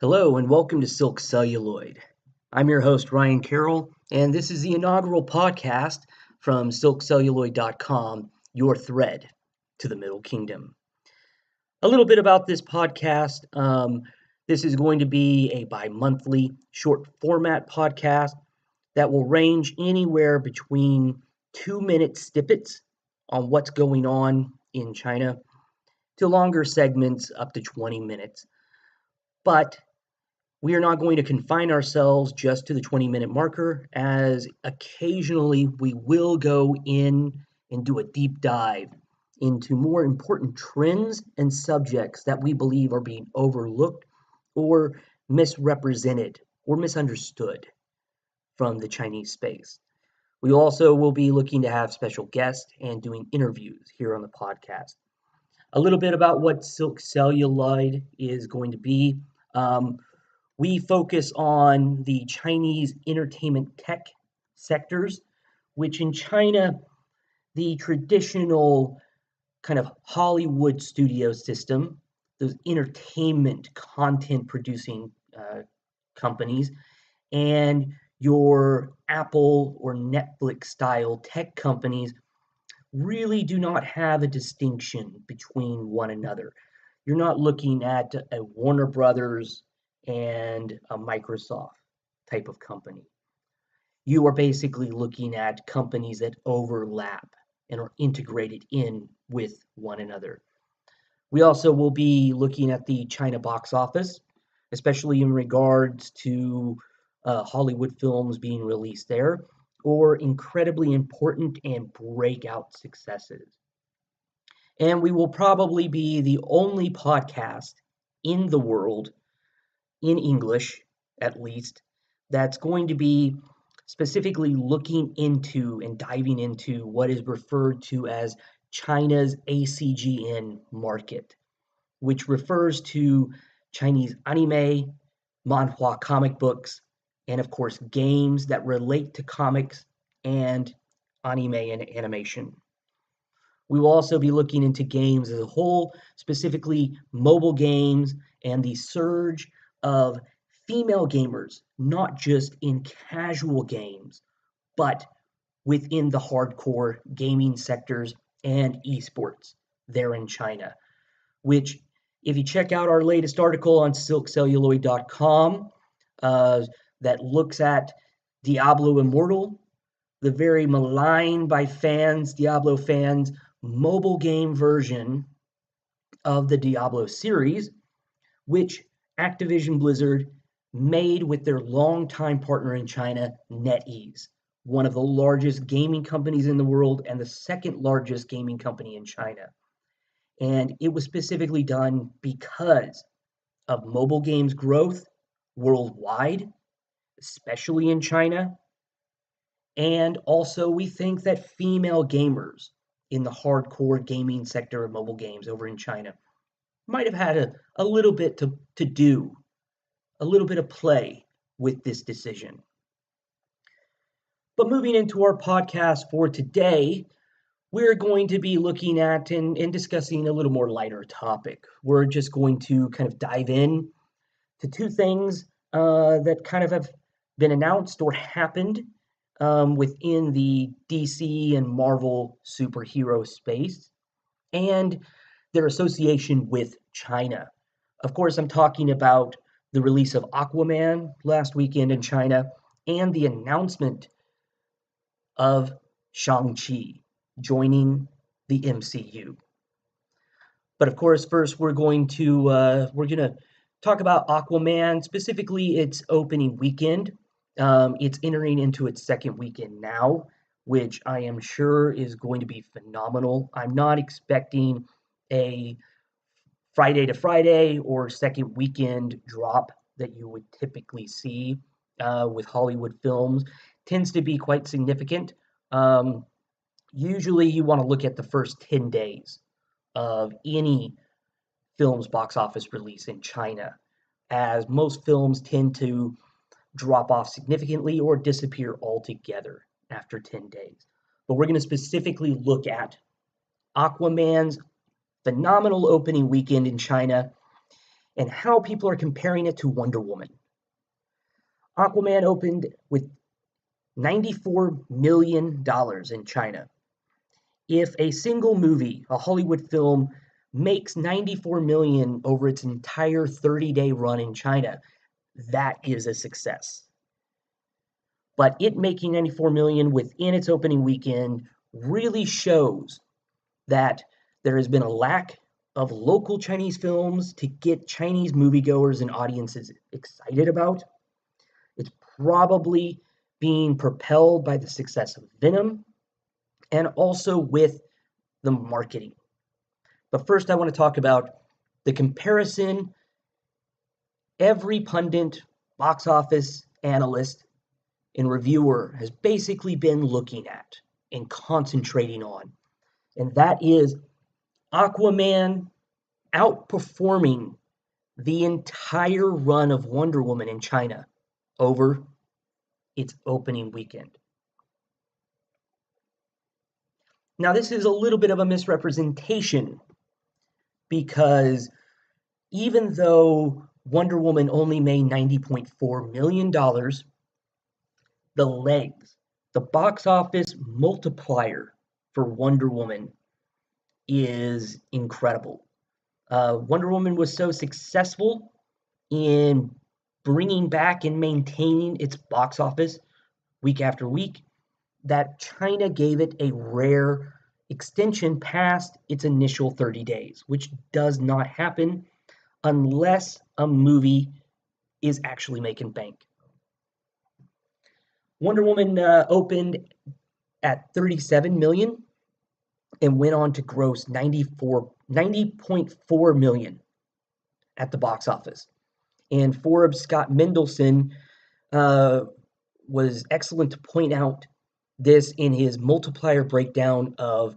Hello and welcome to Silk Celluloid. I'm your host, Ryan Carroll, and this is the inaugural podcast from silkcelluloid.com, your thread to the Middle Kingdom. A little bit about this podcast. This is going to be a bi-monthly short format podcast that will range anywhere between 2-minute snippets on what's going on in China to longer segments up to 20 minutes. But we are not going to confine ourselves just to the 20-minute marker, as occasionally we will go in and do a deep dive into more important trends and subjects that we believe are being overlooked or misrepresented or misunderstood from the Chinese space. We also will be looking to have special guests and doing interviews here on the podcast. A little bit about what Silk Celluloid is going to be. We focus on the Chinese entertainment tech sectors, which in China, the traditional kind of Hollywood studio system, those entertainment content producing companies, and your Apple or Netflix style tech companies really do not have a distinction between one another. You're not looking at a Warner Brothers and a Microsoft type of company. You are basically looking at companies that overlap and are integrated in with one another. We also will be looking at the China box office, especially in regards to Hollywood films being released there, or incredibly important and breakout successes. And we will probably be the only podcast in the world, in English at least, that's going to be specifically looking into and diving into what is referred to as China's ACGN market, which refers to Chinese anime, manhwa comic books, and of course games that relate to comics and anime and animation. We will also be looking into games as a whole, specifically mobile games and the surge of female gamers, not just in casual games, but within the hardcore gaming sectors and esports there in China, which if you check out our latest article on silkcelluloid.com that looks at Diablo Immortal, the very maligned by fans, Diablo fans, mobile game version of the Diablo series, which Activision Blizzard made with their longtime partner in China, NetEase, one of the largest gaming companies in the world and the second largest gaming company in China. And it was specifically done because of mobile games growth worldwide, especially in China. And also, we think that female gamers in the hardcore gaming sector of mobile games over in China might have had a little bit to do, a little bit of play with this decision. But moving into our podcast for today, we're going to be looking at and discussing a little more lighter topic. We're just going to kind of dive in to two things that kind of have been announced or happened within the DC and Marvel superhero space and their association with China. Of course, I'm talking about the release of Aquaman last weekend in China and the announcement of Shang-Chi joining the MCU. But of course, first we're going to talk about Aquaman, specifically its opening weekend. It's entering into its second weekend now, which I am sure is going to be phenomenal. I'm not expecting a Friday to Friday or second weekend drop that you would typically see with Hollywood films. Tends to be quite significant. Usually you want to look at the first 10 days of any film's box office release in China, as most films tend to drop off significantly or disappear altogether after 10 days. But we're going to specifically look at Aquaman's phenomenal opening weekend in China and how people are comparing it to Wonder Woman. Aquaman opened with $94 million in China. If a single movie, a Hollywood film, makes $94 million over its entire 30-day run in China, that is a success. But it making $94 million within its opening weekend really shows that there has been a lack of local Chinese films to get Chinese moviegoers and audiences excited about. It's probably being propelled by the success of Venom and also with the marketing. But first, I want to talk about the comparison every pundit, box office analyst, and reviewer has basically been looking at and concentrating on. And that is Aquaman outperforming the entire run of Wonder Woman in China over its opening weekend. Now, this is a little bit of a misrepresentation because even though Wonder Woman only made $90.4 million, the legs, the box office multiplier for Wonder Woman is incredible. Wonder Woman was so successful in bringing back and maintaining its box office week after week that China gave it a rare extension past its initial 30 days, which does not happen unless a movie is actually making bank. Wonder Woman opened at 37 million and went on to gross 90.4 million at the box office. And Forbes' Scott Mendelson was excellent to point out this in his multiplier breakdown of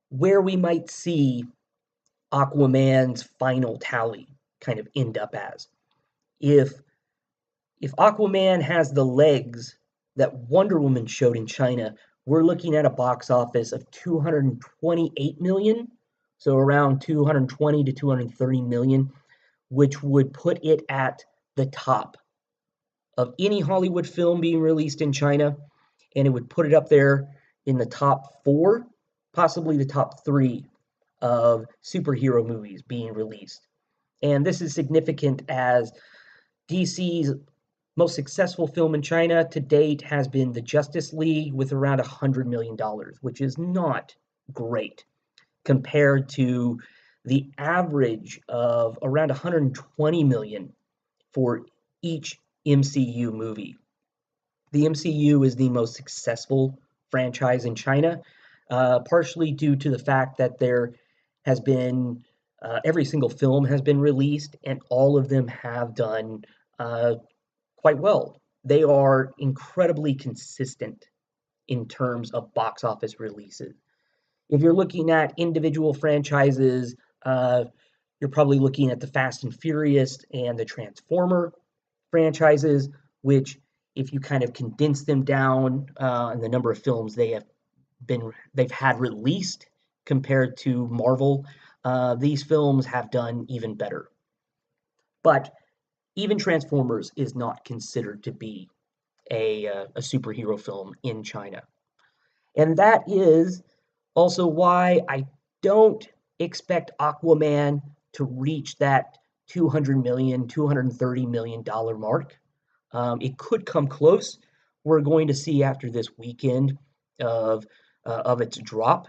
where we might see Aquaman's final tally kind of end up as. If Aquaman has the legs that Wonder Woman showed in China, we're looking at a box office of 228 million, so around 220 to 230 million, which would put it at the top of any Hollywood film being released in China, and it would put it up there in the top 4, possibly the top 3 of superhero movies being released. And this is significant as DC's most successful film in China to date has been the Justice League with around $100 million, which is not great compared to the average of around 120 million for each MCU movie. The MCU is the most successful franchise in China, partially due to the fact that there has been every single film has been released and all of them have done quite well. They are incredibly consistent in terms of box office releases. If you're looking at individual franchises, you're probably looking at the Fast and Furious and the Transformer franchises, which if you kind of condense them down and the number of films they've had released compared to Marvel, these films have done even better. But even Transformers is not considered to be a superhero film in China. And that is also why I don't expect Aquaman to reach that $200 million, $230 million mark. It could come close. We're going to see after this weekend of its drop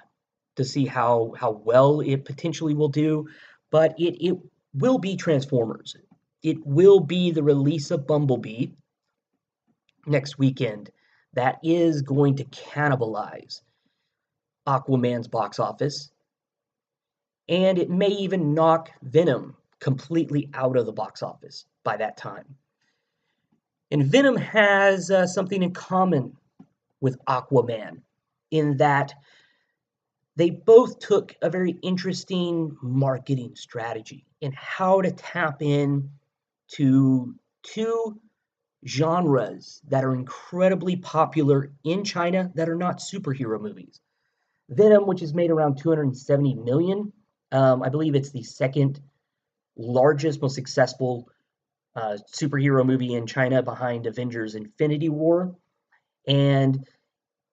to see how well it potentially will do. But it will be Transformers. It will be the release of Bumblebee next weekend that is going to cannibalize Aquaman's box office. And it may even knock Venom completely out of the box office by that time. And Venom has something in common with Aquaman in that they both took a very interesting marketing strategy in how to tap in to 2 genres that are incredibly popular in China that are not superhero movies. Venom, which is made around 270 million, I believe it's the second largest, most successful superhero movie in China behind Avengers Infinity War. And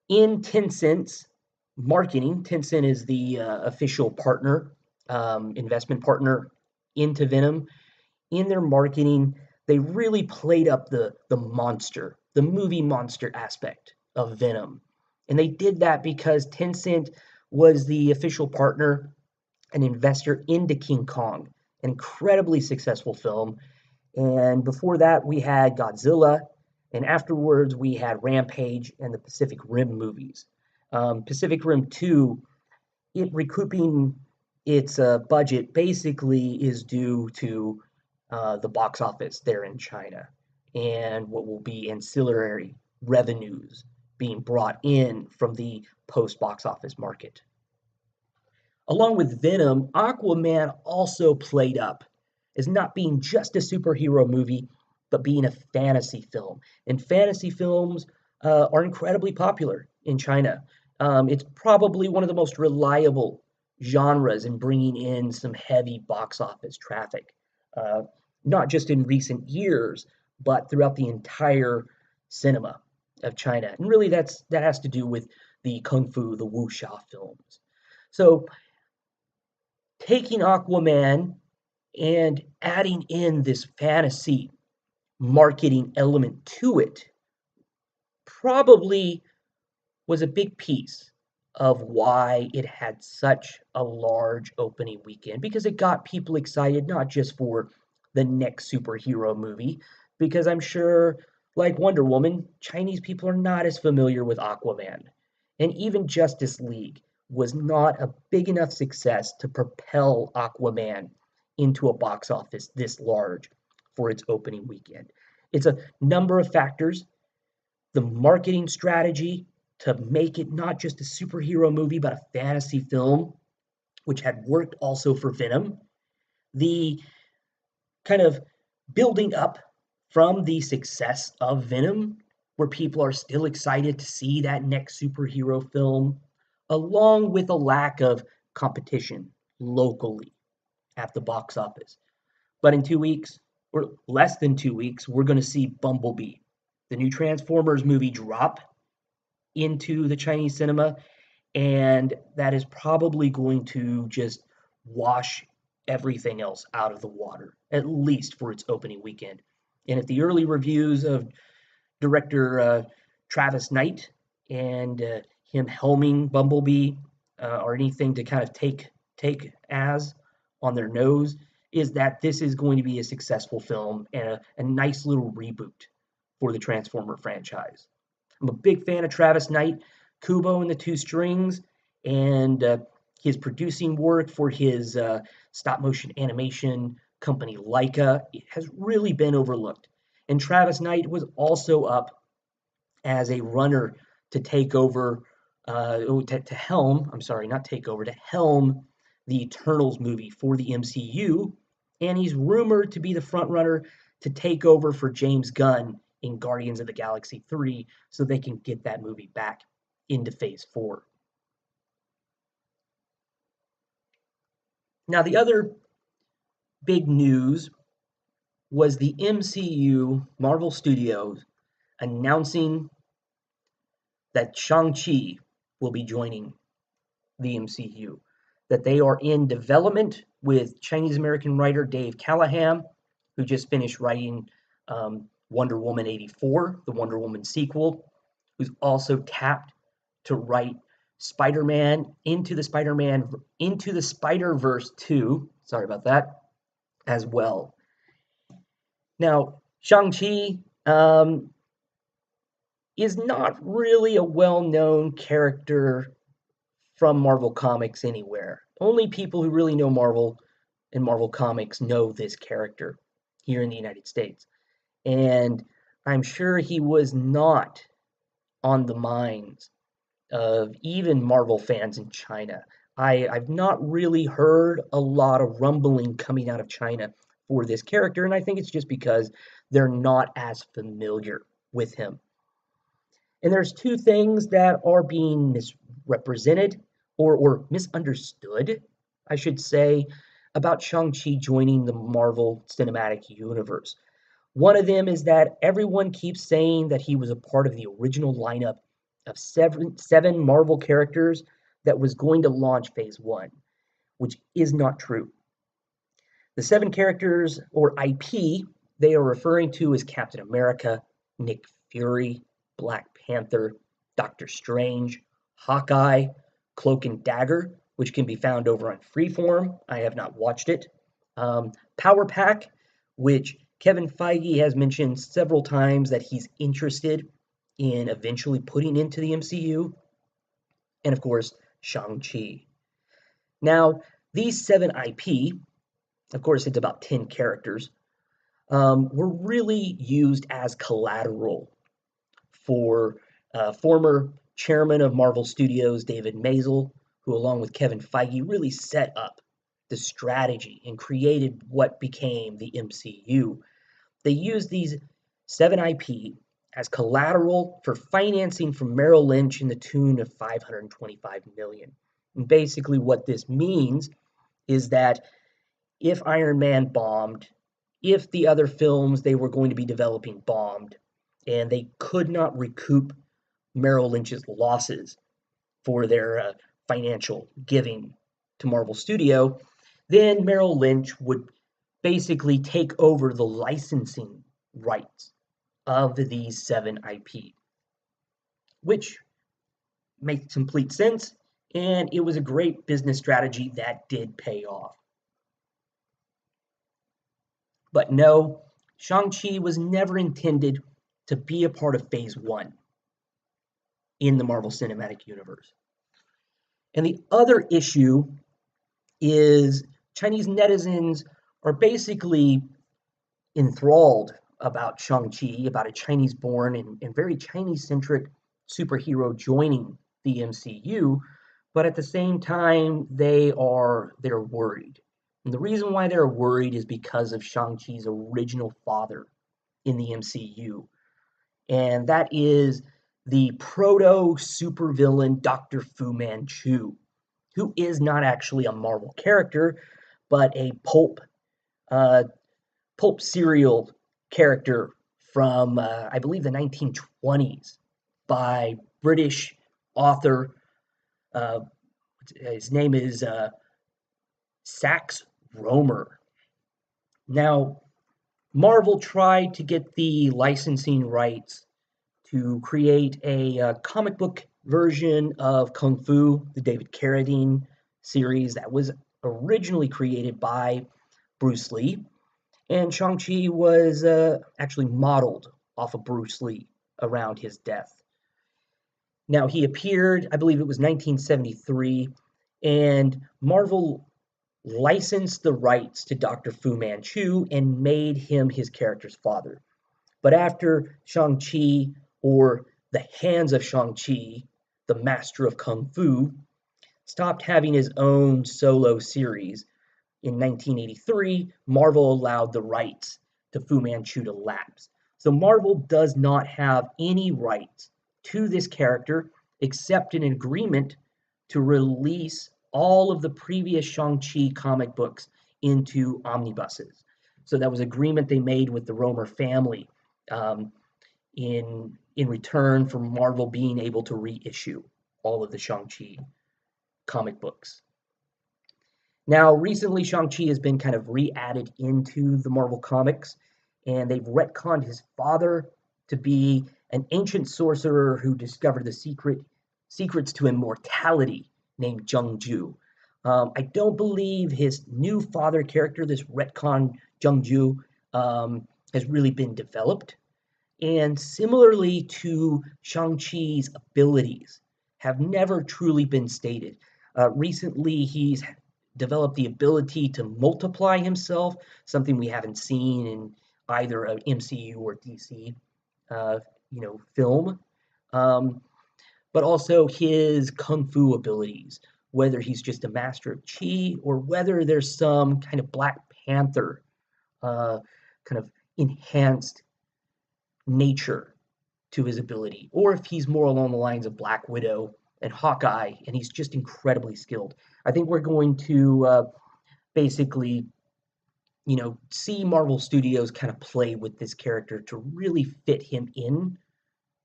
in Tencent's marketing, Tencent is the official partner, investment partner into Venom. In their marketing, they really played up the monster, the movie monster aspect of Venom. And they did that because Tencent was the official partner and investor into King Kong, an incredibly successful film. And before that, we had Godzilla. And afterwards, we had Rampage and the Pacific Rim movies. Pacific Rim 2, it recouping its budget basically is due to the box office there in China and what will be ancillary revenues being brought in from the post box office market. Along with Venom, Aquaman also played up as not being just a superhero movie, but being a fantasy film. And fantasy films are incredibly popular in China. It's probably one of the most reliable genres in bringing in some heavy box office traffic, not just in recent years, but throughout the entire cinema of China. And really, that has to do with the kung fu, the wuxia films. So taking Aquaman and adding in this fantasy marketing element to it probably was a big piece of why it had such a large opening weekend, because it got people excited not just for the next superhero movie, because I'm sure, like Wonder Woman, Chinese people are not as familiar with Aquaman. And even Justice League was not a big enough success to propel Aquaman into a box office this large for its opening weekend. It's a number of factors. The marketing strategy to make it not just a superhero movie, but a fantasy film, which had worked also for Venom. The kind of building up from the success of Venom, where people are still excited to see that next superhero film, along with a lack of competition locally at the box office. But in 2 weeks, or less than 2 weeks, we're going to see Bumblebee, the new Transformers movie, drop into the Chinese cinema. And that is probably going to just wash everything else out of the water, at least for its opening weekend. And if the early reviews of director Travis Knight and him helming Bumblebee are anything to kind of take as on their nose, is that this is going to be a successful film and a nice little reboot for the Transformer franchise. I'm a big fan of Travis Knight, Kubo and the Two Strings, and his producing work for his stop motion animation company Leica has really been overlooked. And Travis Knight was also up as a runner to take over, to helm, I'm sorry, not take over, to helm the Eternals movie for the MCU. And he's rumored to be the front runner to take over for James Gunn in Guardians of the Galaxy 3 so they can get that movie back into phase 4. Now, the other big news was the MCU, Marvel Studios, announcing that Shang-Chi will be joining the MCU, that they are in development with Chinese-American writer Dave Callahan, who just finished writing Wonder Woman 84, the Wonder Woman sequel, who's also tapped to write Spider-Man into the Spider-Verse 2, sorry about that, as well. Now, Shang-Chi is not really a well-known character from Marvel Comics anywhere. Only people who really know Marvel and Marvel Comics know this character here in the United States. And I'm sure he was not on the minds of even Marvel fans in China. I've not really heard a lot of rumbling coming out of China for this character, and I think it's just because they're not as familiar with him. And there's two things that are being misrepresented or misunderstood, I should say, about Shang-Chi joining the Marvel Cinematic Universe. One of them is that everyone keeps saying that he was a part of the original lineup of seven Marvel characters that was going to launch Phase 1, which is not true. The seven characters, or IP, they are referring to as Captain America, Nick Fury, Black Panther, Doctor Strange, Hawkeye, Cloak and Dagger, which can be found over on Freeform. I have not watched it. Power Pack, which Kevin Feige has mentioned several times that he's interested in eventually putting into the MCU. And of course, Shang-Chi. Now, these seven IP, of course, it's about 10 characters, were really used as collateral for former chairman of Marvel Studios, David Maisel, who, along with Kevin Feige, really set up the strategy and created what became the MCU. They used these seven IP as collateral for financing from Merrill Lynch in the tune of $525 million. And basically, what this means is that if Iron Man bombed, if the other films they were going to be developing bombed, and they could not recoup Merrill Lynch's losses for their financial giving to Marvel Studio, then Merrill Lynch would basically take over the licensing rights of these seven IP, which makes complete sense, and it was a great business strategy that did pay off. But no, Shang-Chi was never intended to be a part of Phase 1 in the Marvel Cinematic Universe. And the other issue is Chinese netizens are basically enthralled about Shang-Chi, about a Chinese-born and very Chinese-centric superhero joining the MCU, but at the same time, they're worried. And the reason why they're worried is because of Shang-Chi's original father in the MCU, and that is the proto-supervillain Dr. Fu Manchu, who is not actually a Marvel character, but a pulp serial character from, I believe, the 1920s by British author. His name is Sax Rohmer. Now, Marvel tried to get the licensing rights to create a comic book version of Kung Fu, the David Carradine series that was originally created by Bruce Lee. And Shang-Chi was actually modeled off of Bruce Lee around his death. Now, he appeared, I believe it was 1973, and Marvel licensed the rights to Dr. Fu Manchu and made him his character's father. But after Shang-Chi, or the hands of Shang-Chi, the master of Kung Fu, stopped having his own solo series, in 1983, Marvel allowed the rights to Fu Manchu to lapse. So Marvel does not have any rights to this character except an agreement to release all of the previous Shang-Chi comic books into omnibuses. So that was an agreement they made with the Rohmer family in return for Marvel being able to reissue all of the Shang-Chi comic books. Now, recently, Shang-Chi has been kind of re-added into the Marvel Comics, and they've retconned his father to be an ancient sorcerer who discovered the secrets to immortality named Zheng Ju. I don't believe his new father character, this retcon Zheng Ju, has really been developed. And similarly to Shang-Chi's abilities, have never truly been stated. Recently, he's developed the ability to multiply himself, something we haven't seen in either an MCU or DC, film. But also his kung fu abilities, whether he's just a master of chi or whether there's some kind of Black Panther kind of enhanced nature to his ability, or if he's more along the lines of Black Widow and Hawkeye, and he's just incredibly skilled. I think we're going to basically, see Marvel Studios kind of play with this character to really fit him in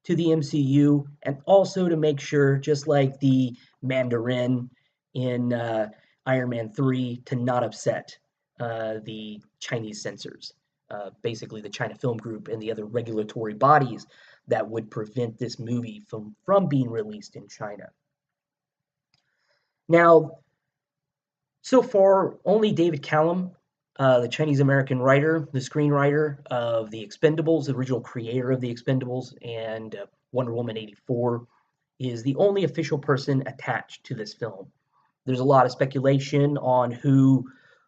to the MCU, and also to make sure, just like the Mandarin in Iron Man 3, to not upset the Chinese censors, basically the China Film Group and the other regulatory bodies that would prevent this movie from being released in China. Now, so far, only David Callum, the Chinese American writer, the screenwriter of The Expendables, the original creator of The Expendables, and Wonder Woman 84, is the only official person attached to this film. There's a lot of speculation on who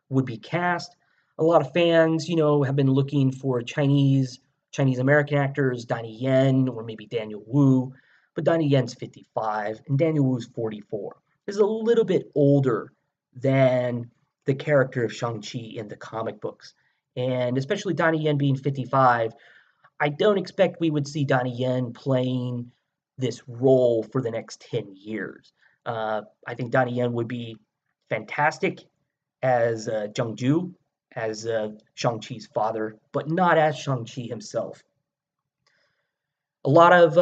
would be cast. A lot of fans, have been looking for Chinese American actors, Donnie Yen or maybe Daniel Wu, but Donnie Yen's 55 and Daniel Wu's 44. This is a little bit older than the character of Shang-Chi in the comic books. And especially Donnie Yen being 55, I don't expect we would see Donnie Yen playing this role for the next 10 years. I think Donnie Yen would be fantastic as Zheng Ju, as Shang-Chi's father, but not as Shang-Chi himself. A lot of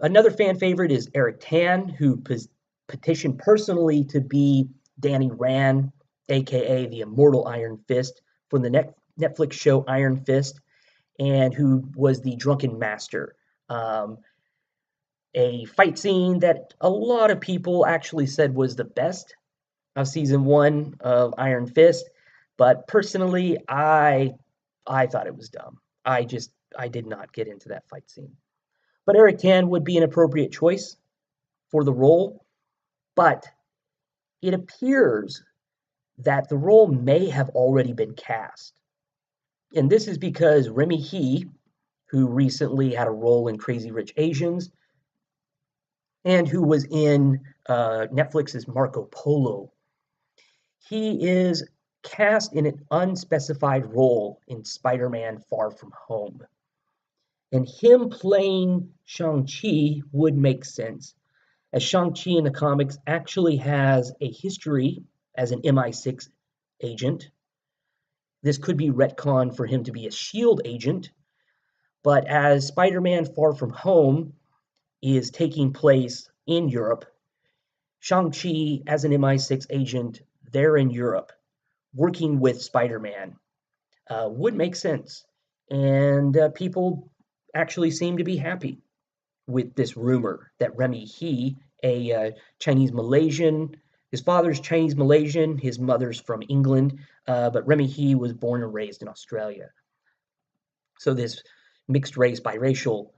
another fan favorite is Eric Tan, who petitioned personally to be Danny Rand, aka the Immortal Iron Fist, from the Netflix show Iron Fist, and who was the Drunken Master. A fight scene that a lot of people actually said was the best of season 1 of Iron Fist, but personally, I thought it was dumb. I did not get into that fight scene. But Eric Tan would be an appropriate choice for the role, but it appears that the role may have already been cast. And this is because Remy Hee, who recently had a role in Crazy Rich Asians, and who was in Netflix's Marco Polo, he is cast in an unspecified role in Spider-Man Far From Home. And him playing Shang-Chi would make sense, as Shang-Chi in the comics actually has a history as an MI6 agent. This could be retconned for him to be a SHIELD agent, but as Spider-Man Far From Home is taking place in Europe, Shang-Chi as an MI6 agent there in Europe, working with Spider-Man, would make sense. And people actually seem to be happy with this rumor that Remy Hee, a Chinese Malaysian, his father's Chinese Malaysian, his mother's from England, but Remy Hee was born and raised in Australia. So this mixed race, biracial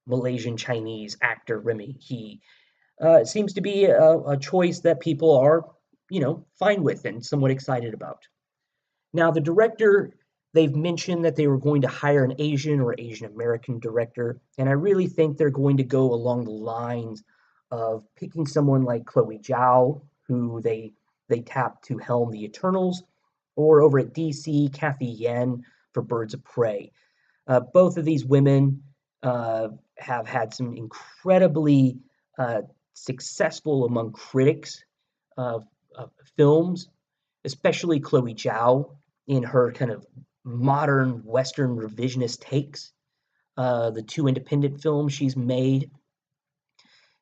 Malaysian Chinese actor Remy Hee seems to be a choice that people are, fine with and somewhat excited about. Now, the director, they've mentioned that they were going to hire an Asian or Asian American director, and I really think they're going to go along the lines of picking someone like Chloe Zhao, who they tapped to helm the Eternals, or over at DC, Kathy Yen for Birds of Prey. Both of these women have had some incredibly successful among critics of films, especially Chloe Zhao in her kind of modern Western revisionist takes, the 2 independent films she's made.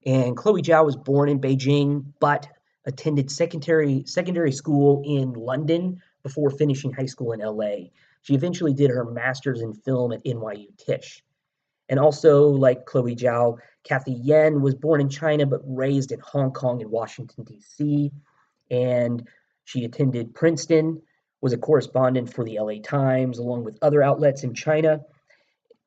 And Chloe Zhao was born in Beijing, but attended secondary school in London before finishing high school in LA. She eventually did her master's in film at NYU Tisch. And also, like Chloe Zhao, Kathy Yen was born in China but raised in Hong Kong and Washington, D.C. And she attended Princeton, was a correspondent for the LA Times, along with other outlets in China,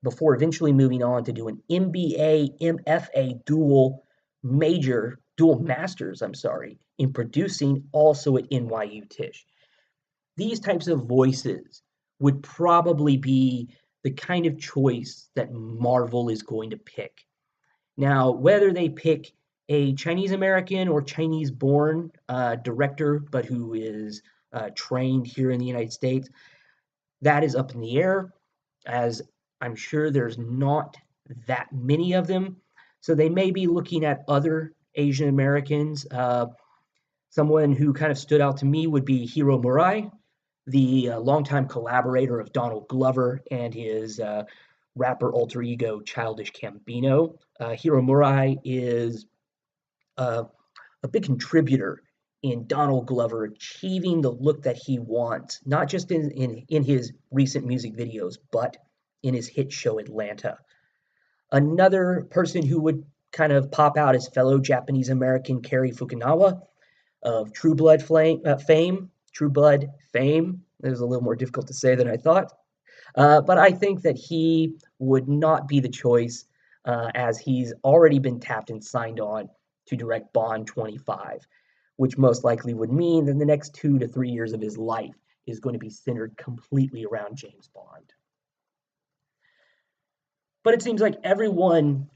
before eventually moving on to do an MBA, MFA dual masters, in producing, also at NYU Tisch. These types of voices would probably be the kind of choice that Marvel is going to pick. Now, whether they pick a Chinese American or Chinese born director, but who is trained here in the United States, that is up in the air, as I'm sure there's not that many of them. So they may be looking at other Asian Americans, Someone who kind of stood out to me would be Hiro Murai, the longtime collaborator of Donald Glover and his rapper alter ego Childish Gambino. Hiro Murai is uh, a big contributor in Donald Glover achieving the look that he wants, not just in his recent music videos, but in his hit show Atlanta. Another person who would kind of pop out is fellow Japanese American Cary Fukunaga of True Blood fame. It was a little more difficult to say than I thought. But I think that he would not be the choice as he's already been tapped and signed on to direct Bond 25, which most likely would mean that the next 2 to 3 years of his life is going to be centered completely around James Bond. But it seems like everyone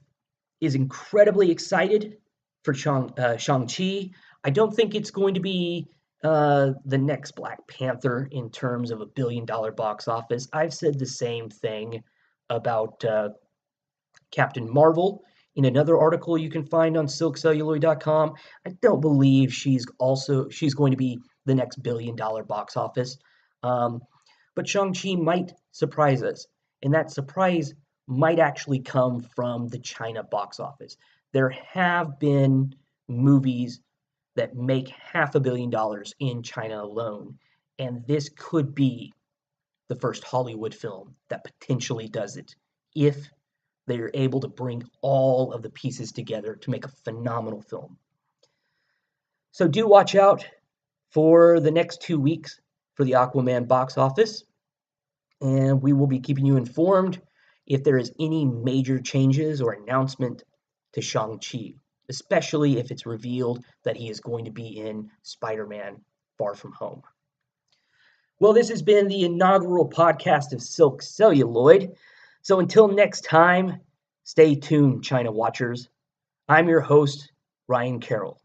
is incredibly excited for Shang-Chi. I don't think it's going to be the next Black Panther in terms of $1 billion box office. I've said the same thing about Captain Marvel in another article you can find on silkcelluloid.com. I don't believe she's going to be the next $1 billion box office. But Shang-Chi might surprise us, and that surprise might actually come from the China box office. There have been movies that make $500 million in China alone, and this could be the first Hollywood film that potentially does it if they are able to bring all of the pieces together to make a phenomenal film. So do watch out for the next 2 weeks for the Aquaman box office, and we will be keeping you informed if there is any major changes or announcement to Shang-Chi, especially if it's revealed that he is going to be in Spider-Man Far From Home. Well, this has been the inaugural podcast of Silk Celluloid. So until next time, stay tuned, China Watchers. I'm your host, Ryan Carroll.